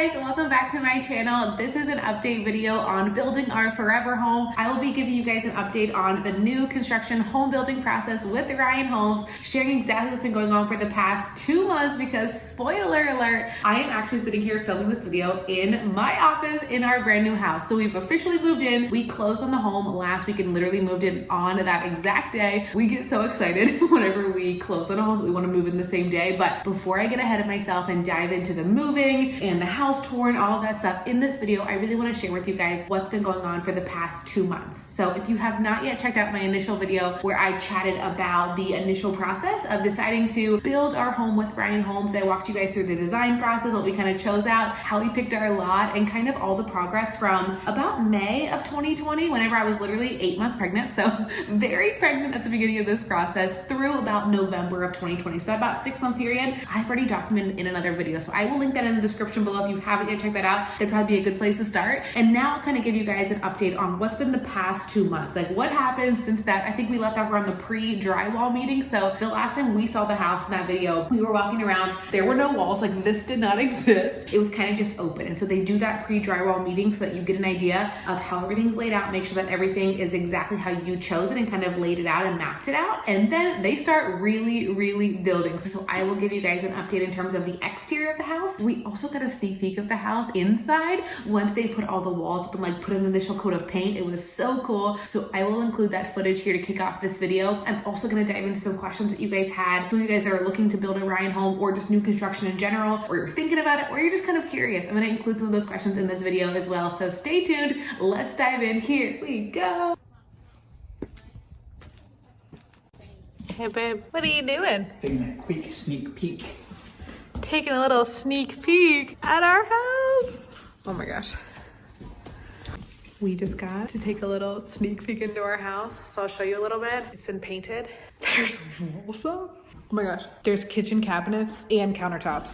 guys, welcome back to my channel. This is an update video on building our forever home. I will be giving you guys an update on the new construction home building process with Ryan Homes, sharing exactly what's been going on for the past 2 months because spoiler alert, I am actually sitting here filming this video in my office in our brand new house. So we've officially moved in. We closed on the home last week and literally moved in on that exact day. We get so excited whenever we close on a home that we want to move in the same day. But before I get ahead of myself and dive into the moving and the house tour and all of that stuff in this video, I really want to share with you guys what's been going on for the past 2 months. So if you have not yet checked out my initial video where I chatted about the initial process of deciding to build our home with Ryan Homes, I walked you guys through the design process, what we kind of chose out, how we picked our lot, and kind of all the progress from about May of 2020, whenever I was literally 8 months pregnant. So very pregnant at the beginning of this process through about November of 2020. So about 6-month period, I've already documented in another video. So I will link that in the description below. If you haven't yet checked that out, that'd probably be a good place to start. And now I'll kind of give you guys an update on what's been the past 2 months. Like what happened since that. I think we left off around the pre-drywall meeting. So the last time we saw the house in that video, we were walking around, there were no walls, like this did not exist. It was kind of just open. And so they do that pre-drywall meeting so that you get an idea of how everything's laid out, make sure that everything is exactly how you chose it and kind of laid it out and mapped it out. And then they start really building. So I will give you guys an update in terms of the exterior of the house. We also got a sneak peek of the house inside once they put all the walls up and like put an initial coat of paint. It was so cool. So I will include that footage here to kick off this video. I'm also going to dive into some questions that you guys had. Some of you guys that are looking to build a Ryan home or just new construction in general, or you're thinking about it, or you're just kind of curious. I'm going to include some of those questions in this video as well. So stay tuned. Let's dive in. Here we go. Hey babe, what are you doing? Taking a quick sneak peek. Taking a little sneak peek at our house. Oh my gosh. We just got to take a little sneak peek into our house. So I'll show you a little bit. It's been painted. There's walls up. Oh my gosh. There's kitchen cabinets and countertops.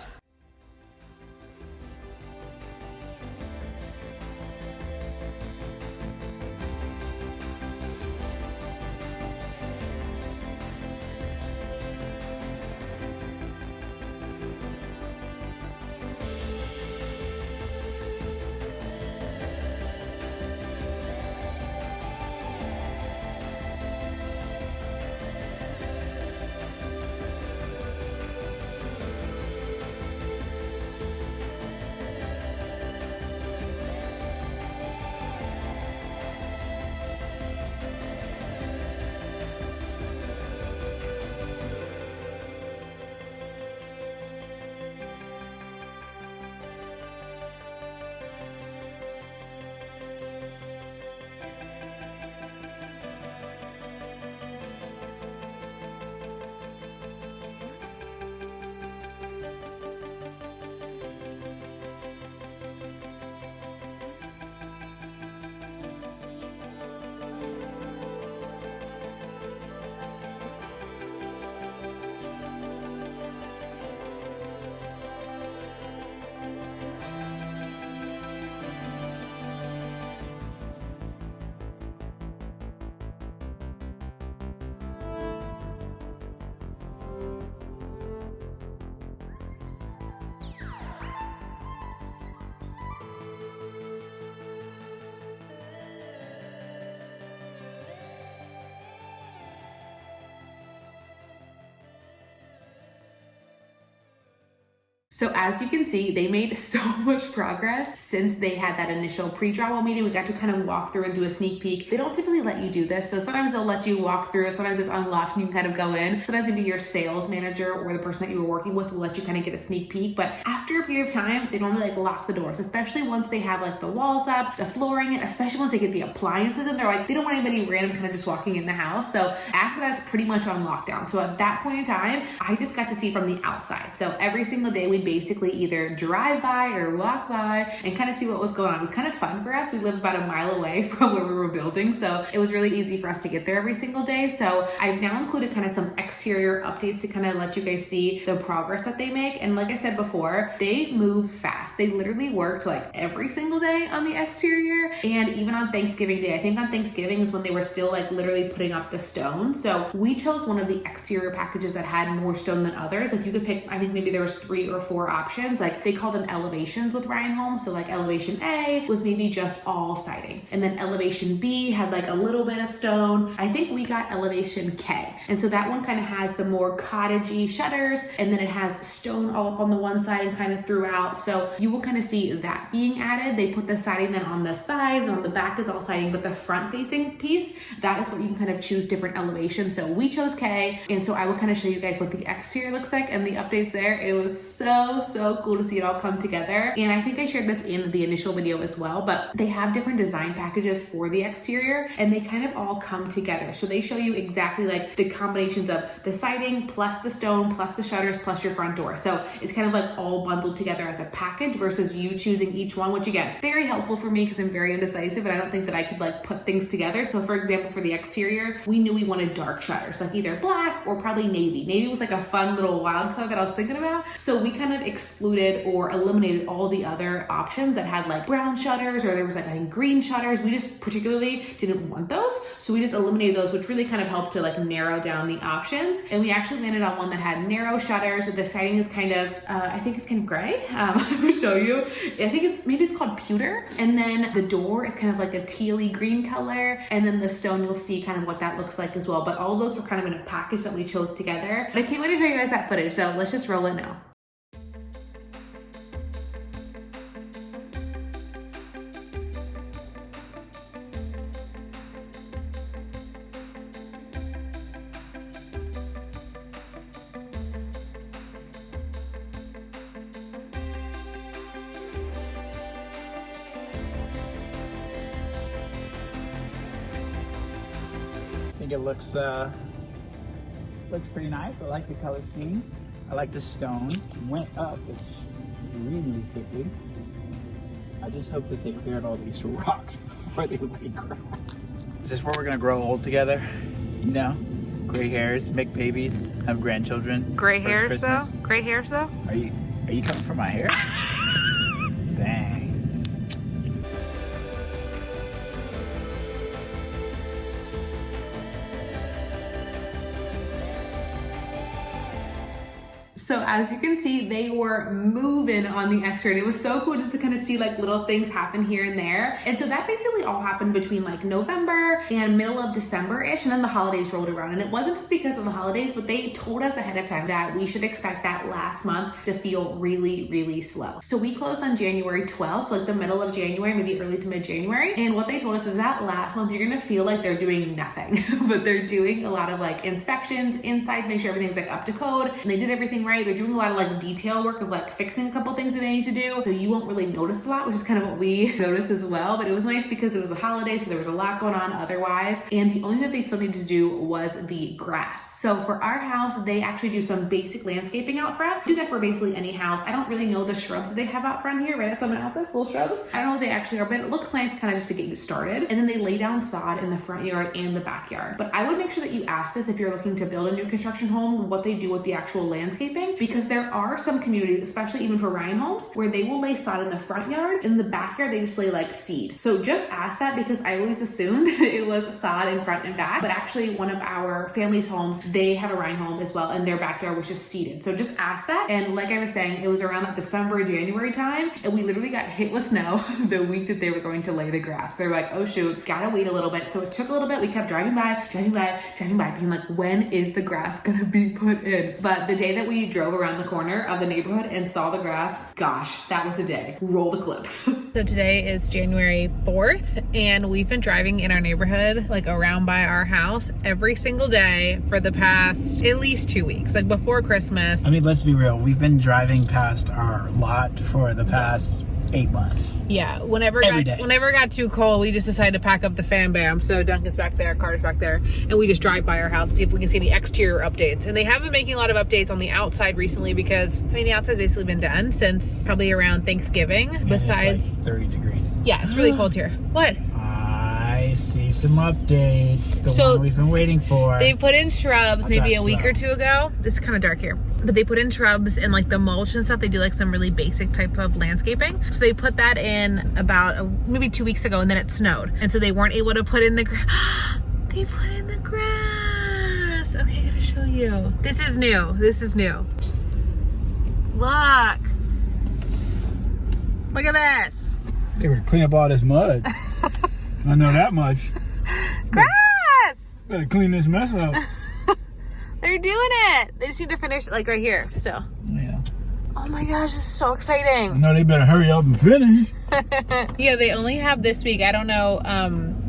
So as you can see, they made so much progress since they had that initial pre-drywall meeting. We got to kind of walk through and do a sneak peek. They don't typically let you do this. So sometimes they'll let you walk through it. Sometimes it's unlocked and you can kind of go in. Sometimes maybe your sales manager or the person that you were working with will let you kind of get a sneak peek. But after a period of time, they normally like lock the doors, especially once they have like the walls up, the flooring, especially once they get the appliances in. They're like, they don't want anybody random kind of just walking in the house. So after that, it's pretty much on lockdown. So at that point in time, I just got to see from the outside. So every single day we basically either drive by or walk by and kind of see what was going on. It was kind of fun for us. We live about a mile away from where we were building, so it was really easy for us to get there every single day. So I've now included kind of some exterior updates to kind of let you guys see the progress that they make. And like I said before, they move fast. They literally worked like every single day on the exterior, and even on Thanksgiving Day. I think on Thanksgiving is when they were still like literally putting up the stone. So we chose one of the exterior packages that had more stone than others. Like you could pick, I think maybe there was 3 or 4 options. Like they call them elevations with Ryan Homes. So like elevation A was maybe just all siding. And then elevation B had like a little bit of stone. I think we got elevation K. And so that one kind of has the more cottagey shutters, and then it has stone all up on the one side and kind of throughout. So you will kind of see that being added. They put the siding then on the sides, and on the back is all siding, but the front facing piece, that is what you can kind of choose different elevations. So we chose K, and so I will kind of show you guys what the exterior looks like and the updates there. It was so cool to see it all come together. And I think I shared this in the initial video as well, but they have different design packages for the exterior, and they kind of all come together. So they show you exactly like the combinations of the siding plus the stone plus the shutters plus your front door. So it's kind of like all bundled together as a package versus you choosing each one, which again, very helpful for me because I'm very indecisive and I don't think that I could like put things together. So for example, for the exterior, we knew we wanted dark shutters, like either black or probably navy. Navy was like a fun little wild color that I was thinking about. So we kind of excluded or eliminated all the other options that had like brown shutters, or there was like I think green shutters. We just particularly didn't want those. So we just eliminated those, which really kind of helped to like narrow down the options. And we actually landed on one that had narrow shutters. So the siding is kind of, I think it's kind of gray. I will show you. I think maybe it's called pewter. And then the door is kind of like a tealy green color. And then the stone, you'll see kind of what that looks like as well. But all those were kind of in a package that we chose together. But I can't wait to show you guys that footage. So let's just roll it now. I think it looks pretty nice. I like the color scheme. I like the stone. Went up extremely quickly. I just hope that they cleared all these rocks before they lay grass. Is this where we're gonna grow old together? You know, gray hairs, make babies, have grandchildren. Gray hairs Christmas. though? Gray hairs though? Are you coming for my hair? Dang. So as you can see, they were moving on the exterior. It was so cool just to kind of see like little things happen here and there. And so that basically all happened between like November and middle of December-ish, and then the holidays rolled around. And it wasn't just because of the holidays, but they told us ahead of time that we should expect that last month to feel really slow. So we closed on January 12th, so like the middle of January, maybe early to mid-January. And what they told us is that last month, you're gonna feel like they're doing nothing, but they're doing a lot of like inspections inside to make sure everything's like up to code. And they did everything right. They're doing a lot of like detail work of like fixing a couple things that they need to do. So you won't really notice a lot, which is kind of what we noticed as well. But it was nice because it was a holiday, so there was a lot going on otherwise. And the only thing that they still needed to do was the grass. So for our house, they actually do some basic landscaping out front. Do that for basically any house. I don't really know the shrubs that they have out front here, right? That's on my office, little shrubs. I don't know what they actually are, but it looks nice kind of just to get you started. And then they lay down sod in the front yard and the backyard. But I would make sure that you ask this if you're looking to build a new construction home, what they do with the actual landscaping, because there are some communities, especially even for Ryan Homes, where they will lay sod in the front yard. In the backyard, they just lay like seed. So just ask that, because I always assumed it was sod in front and back. But actually, one of our family's homes, they have a Ryan home as well, and their backyard was just seeded. So just ask that. And like I was saying, it was around like December, January time, and we literally got hit with snow the week that they were going to lay the grass. They're like, oh shoot, gotta wait a little bit. So it took a little bit. We kept driving by, being like, when is the grass gonna be put in? But the day that we drove around the corner of the neighborhood and saw the grass, gosh, that was a day. Roll the clip. So today is January 4th, and we've been driving in our neighborhood, like around by our house, every single day for the past at least 2 weeks, like before Christmas. I mean, let's be real. We've been driving past our lot for the past 8 months. Yeah, whenever it got too cold, we just decided to pack up the fan bam. So Duncan's back there, Carter's back there, and we just drive by our house to see if we can see any exterior updates. And they have been making a lot of updates on the outside recently, because I mean the outside's basically been done since probably around Thanksgiving. And besides, it's like 30 degrees. Yeah, it's really cold here. What? I see some updates. The one we've been waiting for. They put in shrubs maybe a week or two ago. It's kind of dark here. But they put in shrubs and like the mulch and stuff. They do like some really basic type of landscaping. So they put that in about maybe 2 weeks ago, and then it snowed. And so they weren't able to put in the grass. They put in the grass. Okay, I gotta show you. This is new. Look. Look at this. They were to clean up all this mud. I know that much. Grass! Better clean this mess up. They're doing it. They just need to finish like right here. So. Yeah. Oh my gosh, this is so exciting. No, they better hurry up and finish. Yeah, they only have this week. I don't know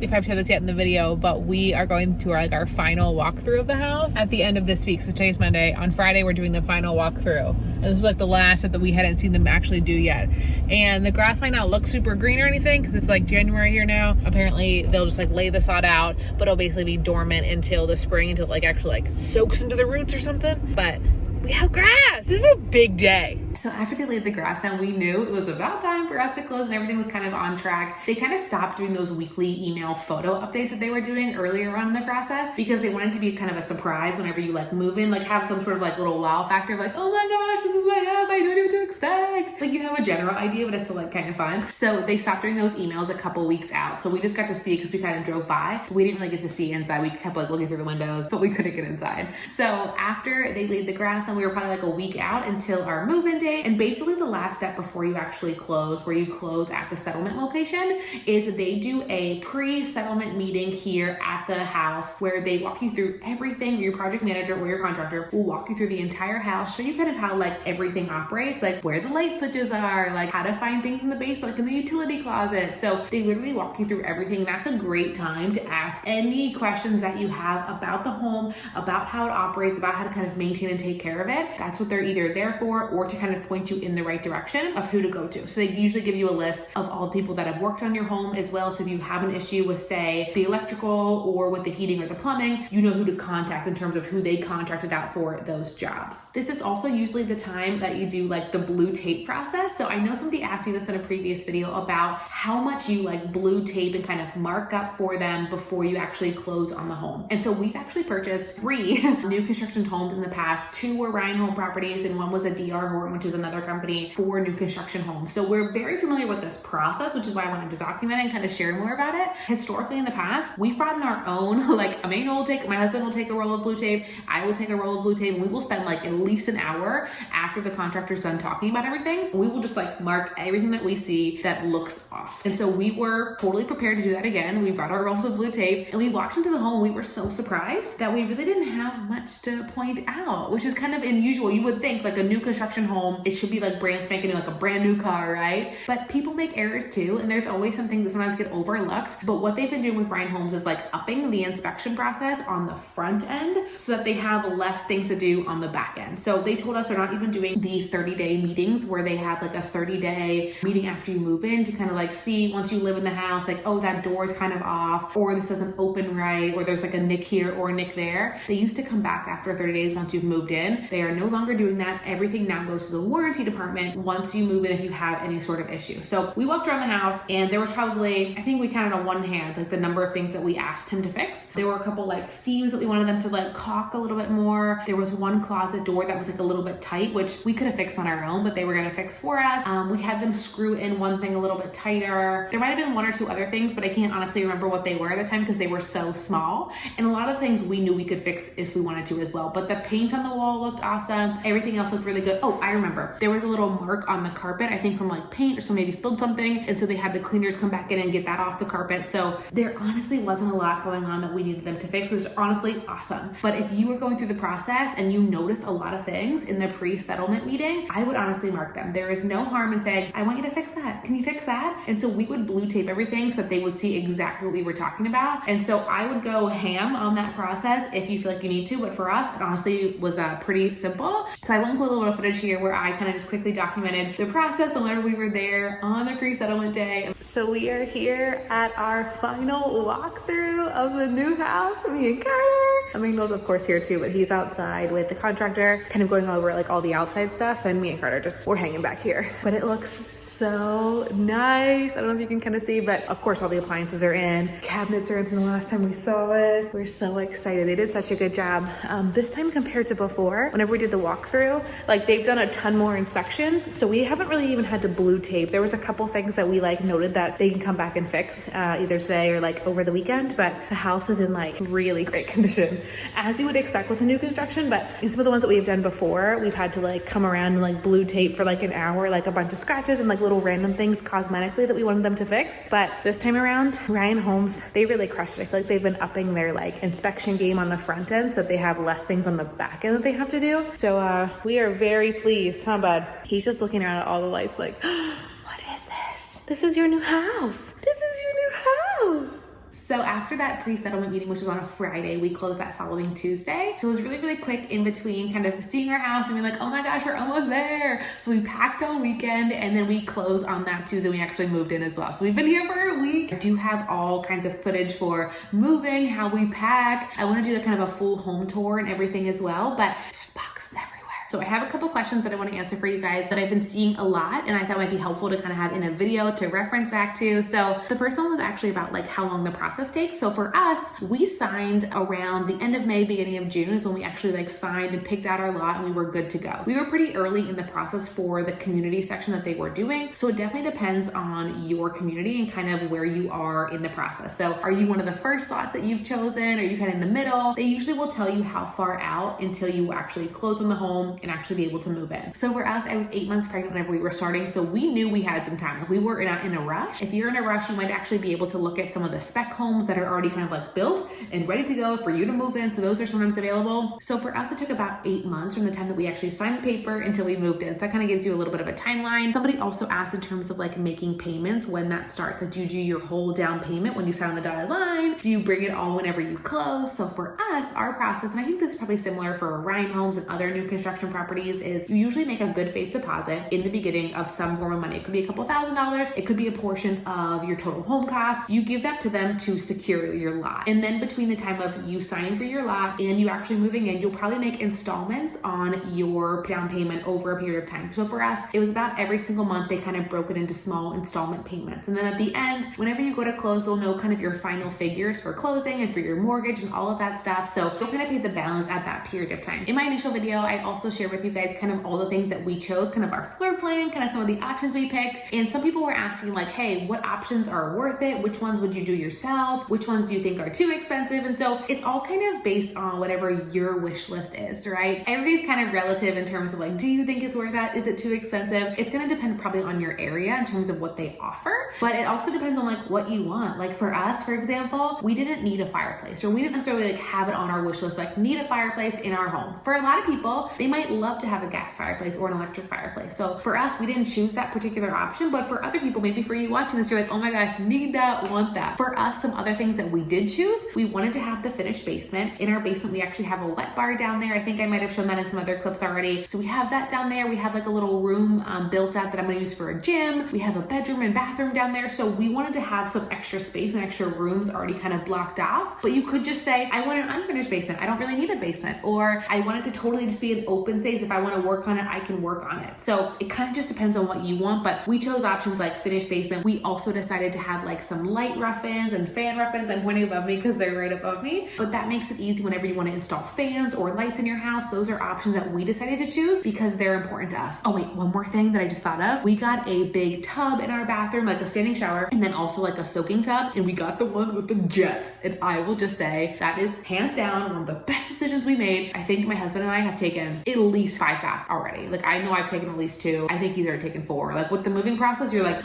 if I've said this yet in the video, but we are going to our final walkthrough of the house at the end of this week. So today's Monday. On Friday, we're doing the final walkthrough. And this is like the last that we hadn't seen them actually do yet. And the grass might not look super green or anything because it's like January here now. Apparently, they'll just like lay the sod out, but it'll basically be dormant until the spring, until it like actually like soaks into the roots or something. But we have grass. This is a big day. So after they laid the grass down, we knew it was about time for us to close and everything was kind of on track. They kind of stopped doing those weekly email photo updates that they were doing earlier on in the process because they wanted to be kind of a surprise whenever you like move in, like have some sort of like little wow factor of like, oh my gosh, this is my house, I don't know what to expect. Like you have a general idea, but it's still like kind of fun. So they stopped doing those emails a couple weeks out. So we just got to see it because we kind of drove by. We didn't really get to see inside. We kept like looking through the windows, but we couldn't get inside. So after they laid the grass down, we were probably like a week out until our move-in day. And basically the last step before you actually close, where you close at the settlement location, is they do a pre-settlement meeting here at the house where they walk you through everything. Your project manager or your contractor will walk you through the entire house, show you kind of how like everything operates, like where the light switches are, like how to find things in the basement, like in the utility closet. So they literally walk you through everything. That's a great time to ask any questions that you have about the home, about how it operates, about how to kind of maintain and take care of it. That's what they're either there for, or to kind of point you in the right direction of who to go to. So they usually give you a list of all the people that have worked on your home as well. So if you have an issue with, say, the electrical or with the heating or the plumbing, you know who to contact in terms of who they contracted out for those jobs. This is also usually the time that you do like the blue tape process. So I know somebody asked me this in a previous video about how much you like blue tape and kind of mark up for them before you actually close on the home. And so we've actually purchased 3 new construction homes in the past. 2 were Ryan Home Properties and one was a DR Horton, which is another company for new construction homes. So we're very familiar with this process, which is why I wanted to document it and kind of share more about it. Historically in the past, we've brought in our own, like a main will take, my husband will take a roll of blue tape, I will take a roll of blue tape, and we will spend like at least an hour after the contractor's done talking about everything. We will just like mark everything that we see that looks off. And so we were totally prepared to do that again. We brought our rolls of blue tape and we walked into the home. We were so surprised that we really didn't have much to point out, which is kind of unusual. You would think like a new construction home, it should be like brand spanking new, like a brand new car, right? But people make errors too, and there's always some things that sometimes get overlooked. But what they've been doing with Ryan Homes is like upping the inspection process on the front end so that they have less things to do on the back end. So they told us they're not even doing the 30-day meetings where they have like a 30-day meeting after you move in to kind of like see once you live in the house, like, oh, that door is kind of off, or this doesn't open right, or there's like a nick here or a nick there. They used to come back after 30 days once you've moved in. They are no longer doing that. Everything now goes to the warranty department once you move in if you have any sort of issue. So we walked around the house and there was probably, I think we counted on one hand, like the number of things that we asked him to fix. There were a couple like seams that we wanted them to like caulk a little bit more. There was one closet door that was like a little bit tight, which we could have fixed on our own, but they were going to fix for us. We had them screw in one thing a little bit tighter. There might have been 1 or 2 other things, but I can't honestly remember what they were at the time because they were so small. And a lot of things we knew we could fix if we wanted to as well. But the paint on the wall looked awesome. Everything else looked really good. Oh, I remember. There was a little mark on the carpet, I think from like paint or so maybe spilled something. And so they had the cleaners come back in and get that off the carpet. So there honestly wasn't a lot going on that we needed them to fix, which is honestly awesome. But if you were going through the process and you notice a lot of things in the pre-settlement meeting, I would honestly mark them. There is no harm in saying, I want you to fix that. Can you fix that? And so we would blue tape everything so that they would see exactly what we were talking about. And so I would go ham on that process if you feel like you need to, but for us, it honestly was pretty simple. So I will include a little footage here where I kind of just quickly documented the process and whenever we were there on the pre-settlement day. So we are here at our final walkthrough of the new house, me and Carter. Emmanuel's of course here too, but he's outside with the contractor, kind of going over like all the outside stuff, and me and Carter we're hanging back here. But it looks so nice. I don't know if you can kind of see, but of course all the appliances are in. Cabinets are in from the last time we saw it. We're so excited. They did such a good job this time compared to before. Whenever we did the walkthrough, like they've done a ton more inspections. So we haven't really even had to blue tape. There was a couple things that we like noted that they can come back and fix either today or like over the weekend, but the house is in like really great condition, as you would expect with a new construction. But some of the ones that we've done before, we've had to like come around and like blue tape for like an hour, like a bunch of scratches and like little random things cosmetically that we wanted them to fix. But this time around, Ryan Homes, they really crushed it. I feel like they've been upping their like inspection game on the front end so that they have less things on the back end that they have to do. So we are very pleased, huh, bud? He's just looking around at all the lights like, what is this? This is your new house. This is your new house. So after that pre-settlement meeting, which was on a Friday, we closed that following Tuesday. So it was really, really quick in between kind of seeing our house and being like, oh my gosh, we're almost there. So we packed all weekend and then we closed on that Tuesday. We actually moved in as well. So we've been here for a week. I do have all kinds of footage for moving, how we pack. I want to do kind of a full home tour and everything as well, but there's boxes everywhere. So I have a couple questions that I want to answer for you guys that I've been seeing a lot and I thought might be helpful to kind of have in a video to reference back to. So the first one was actually about like how long the process takes. So for us, we signed around the end of May, beginning of June is when we actually like signed and picked out our lot and we were good to go. We were pretty early in the process for the community section that they were doing. So it definitely depends on your community and kind of where you are in the process. So are you one of the first lots that you've chosen? Are you kind of in the middle? They usually will tell you how far out until you actually close on the home and actually be able to move in. So for us, I was 8 months pregnant whenever we were starting. So we knew we had some time. Like we were not in a rush. If you're in a rush, you might actually be able to look at some of the spec homes that are already kind of like built and ready to go for you to move in. So those are sometimes available. So for us, it took about 8 months from the time that we actually signed the paper until we moved in. So that kind of gives you a little bit of a timeline. Somebody also asked in terms of like making payments, when that starts. Like, do you do your whole down payment when you sign on the dotted line? Do you bring it all whenever you close? So for us, our process, and I think this is probably similar for Ryan Homes and other new construction properties, is you usually make a good faith deposit in the beginning of some form of money. It could be a couple $1,000s. It could be a portion of your total home costs. You give that to them to secure your lot. And then between the time of you signing for your lot and you actually moving in, you'll probably make installments on your down payment over a period of time. So for us, it was about every single month, they kind of broke it into small installment payments. And then at the end, whenever you go to close, they'll know kind of your final figures for closing and for your mortgage and all of that stuff. So you'll kind of pay the balance at that period of time. In my initial video, I also shared with you guys kind of all the things that we chose, kind of our floor plan, kind of some of the options we picked. And some people were asking like, hey, what options are worth it? Which ones would you do yourself? Which ones do you think are too expensive? And so it's all kind of based on whatever your wish list is, right? Everything's kind of relative in terms of like, do you think it's worth that? Is it too expensive? It's going to depend probably on your area in terms of what they offer, but it also depends on like what you want. Like for us, for example, we didn't need a fireplace, or we didn't necessarily like have it on our wish list, like need a fireplace in our home. For a lot of people, they might love to have a gas fireplace or an electric fireplace. So for us, we didn't choose that particular option, but for other people, maybe for you watching this, you're like, oh my gosh, need that, want that. For us, some other things that we did choose, we wanted to have the finished basement. In our basement, we actually have a wet bar down there. I think I might have shown that in some other clips already. So we have that down there. We have like a little room built out that I'm gonna use for a gym. We have a bedroom and bathroom down there. So we wanted to have some extra space and extra rooms already kind of blocked off. But you could just say, I want an unfinished basement. I don't really need a basement. Or I want it to totally just be an open space. If I want to work on it, I can work on it. So it kind of just depends on what you want, but we chose options like finished basement. We also decided to have like some light rough-ins and fan rough-ins. I'm pointing above me because they're right above me, but that makes it easy whenever you want to install fans or lights in your house. Those are options that we decided to choose because they're important to us. Oh wait, one more thing that I just thought of. We got a big tub in our bathroom, like a standing shower, and then also like a soaking tub, and we got the one with the jets. And I will just say that is hands down one of the best decisions we made. I think my husband and I have taken at least 5 baths already. Like I know I've taken at least 2. I think he's already taken 4. Like with the moving process, you're like,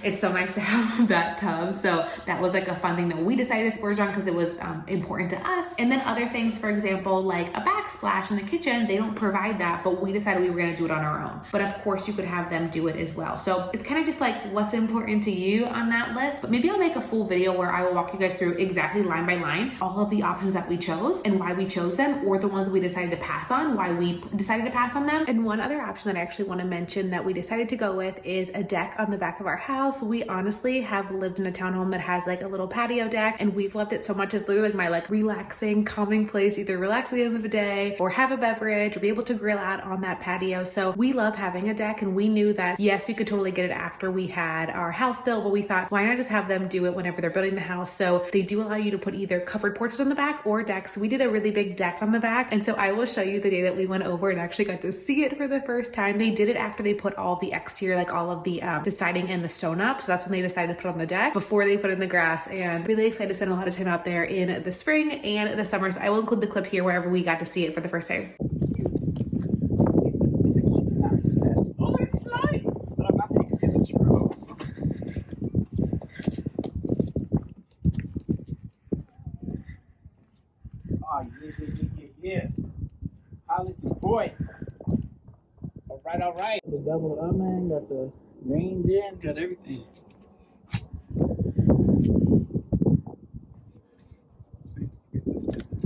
it's so nice to have that tub. So that was like a fun thing that we decided to splurge on because it was important to us. And then other things, for example, like a backsplash in the kitchen, they don't provide that, but we decided we were going to do it on our own. But of course you could have them do it as well. So it's kind of just like what's important to you on that list. But maybe I'll make a full video where I will walk you guys through exactly line by line all of the options that we chose and why we chose them, or the ones that we decided to pass on, why we decided to pass on them. And one other option that I actually want to mention that we decided to go with is a deck on the back of our house. We honestly have lived in a townhome that has like a little patio deck, and we've loved it so much. It's literally like my like relaxing, calming place, either relax at the end of the day or have a beverage or be able to grill out on that patio. So we love having a deck, and we knew that yes, we could totally get it after we had our house built, but we thought, why not just have them do it whenever they're building the house? So they do allow you to put either covered porches on the back or decks. So we did a really big deck on the back, and so I will show you the day that we went went over and actually got to see it for the first time. They did it after they put all the exterior, like all of the siding and the stone up. So that's when they decided to put on the deck before they put in the grass, and really excited to spend a lot of time out there in the spring and the summer. So I will include the clip here wherever we got to see it for the first time. It's a key to not to steps. Oh, look at these lights! But I'm not paying attention to roads. Oh, yeah. Holla at your boy. All right. The double up, man. Got the range in, got everything.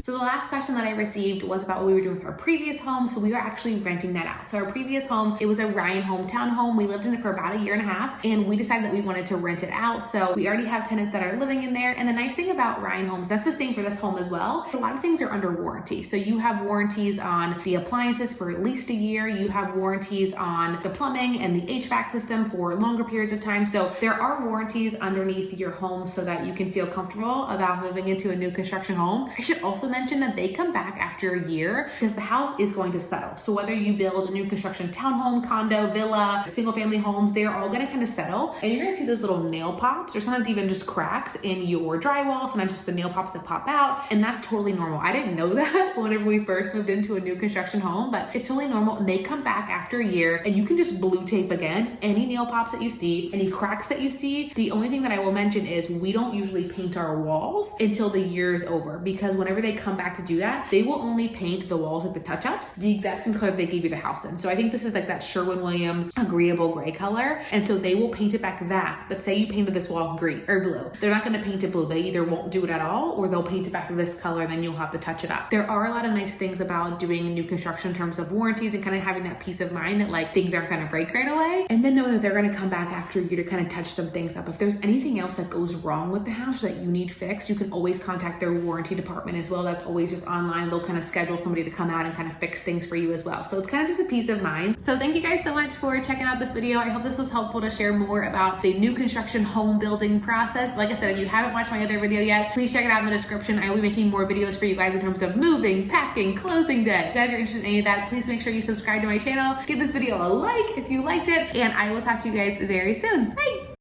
So the last question that I received was about what we were doing with our previous home. So we were actually renting that out. So our previous home, it was a Ryan hometown home. We lived in it for about 1.5 years, and we decided that we wanted to rent it out. So we already have tenants that are living in there. And the nice thing about Ryan homes, that's the same for this home as well. A lot of things are under warranty. So you have warranties on the appliances for at least 1 year. You have warranties on the plumbing and the HVAC system for longer periods of time. So there are warranties underneath your home so that you can feel comfortable about moving into a new construction home. I should also mention that they come back after 1 year because the house is going to settle. So whether you build a new construction townhome, condo, villa, single family homes, they're all going to kind of settle, and you're going to see those little nail pops or sometimes even just cracks in your drywall, sometimes just the nail pops that pop out, and that's totally normal. I didn't know that whenever we first moved into a new construction home, but it's totally normal, and they come back after 1 year, and you can just blue tape again any nail pops that you see, any cracks that you see. The only thing that I will mention is we don't usually paint our walls until the year is over, because whenever they come back to do that, they will only paint the walls with the touch-ups the exact same color they gave you the house in. So I think this is like that Sherwin-Williams agreeable gray color, and so they will paint it back that. But say you painted this wall green or blue, they're not going to paint it blue. They either won't do it at all, or they'll paint it back this color, and then you'll have to touch it up. There are a lot of nice things about doing new construction in terms of warranties and kind of having that peace of mind that like things aren't going to break right away, and then know that they're going to come back after you to kind of touch some things up. If there's anything else that goes wrong with the house that you need fixed, you can always contact their warranty department as well. That's always just online. They'll kind of schedule somebody to come out and kind of fix things for you as well. So it's kind of just a peace of mind. So thank you guys so much for checking out this video. I hope this was helpful to share more about the new construction home building process. Like I said, if you haven't watched my other video yet, please check it out in the description. I will be making more videos for you guys in terms of moving, packing, closing day. If you guys are interested in any of that, please make sure you subscribe to my channel. Give this video a like if you liked it, and I will talk to you guys very soon. Bye!